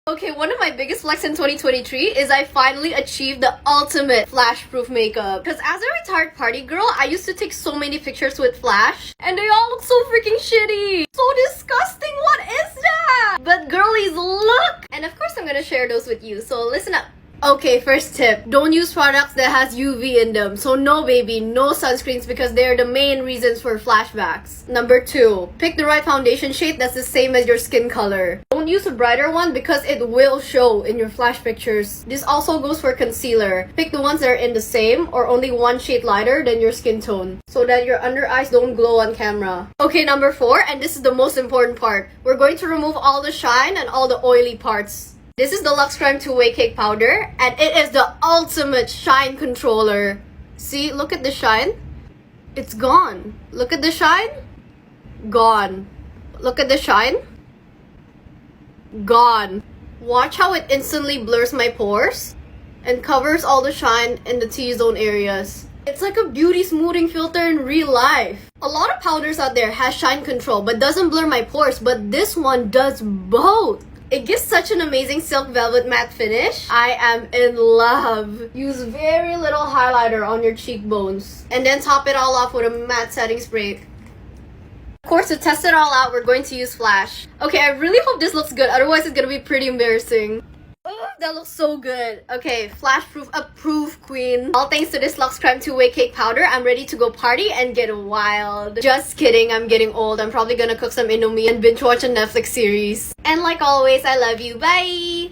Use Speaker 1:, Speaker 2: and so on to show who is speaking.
Speaker 1: Okay, one of my biggest flex in 2023 is I finally achieved the ultimate flash-proof makeup. Because as a retired party girl, I used to take so many pictures with flash, and they all look so freaking shitty. So disgusting, what is that? But girlies, look! And of course I'm gonna share those with you, so listen up. Okay, first tip. Don't use products that has UV in them. So no baby, no sunscreens because they're the main reasons for flashbacks. Number 2. Pick the right foundation shade that's the same as your skin color. Don't use a brighter one because it will show in your flash pictures. This also goes for concealer. Pick the ones that are in the same or only one shade lighter than your skin tone so that your under eyes don't glow on camera. Okay, number 4, and this is the most important part. We're going to remove all the shine and all the oily parts. This is the Luxe Creme 2-Way Cake Powder, and it is the ultimate shine controller. See, look at the shine. It's gone. Look at the shine. Gone. Look at the shine. Gone. Watch how it instantly blurs my pores and covers all the shine in the T-zone areas. It's like a beauty smoothing filter in real life. A lot of powders out there has shine control but doesn't blur my pores, but this one does both. It gives such an amazing silk velvet matte finish. I am in love. Use very little highlighter on your cheekbones. And then top it all off with a matte setting spray. Of course, to test it all out, we're going to use flash. Okay, I really hope this looks good. Otherwise, it's gonna be pretty embarrassing. Oh, that looks so good. Okay, flash proof approved, queen. All thanks to this Luxe Creme 2-Way Cake Powder, I'm ready to go party and get wild. Just kidding, I'm getting old. I'm probably gonna cook some Indomie and binge watch a Netflix series. And like always, I love you. Bye!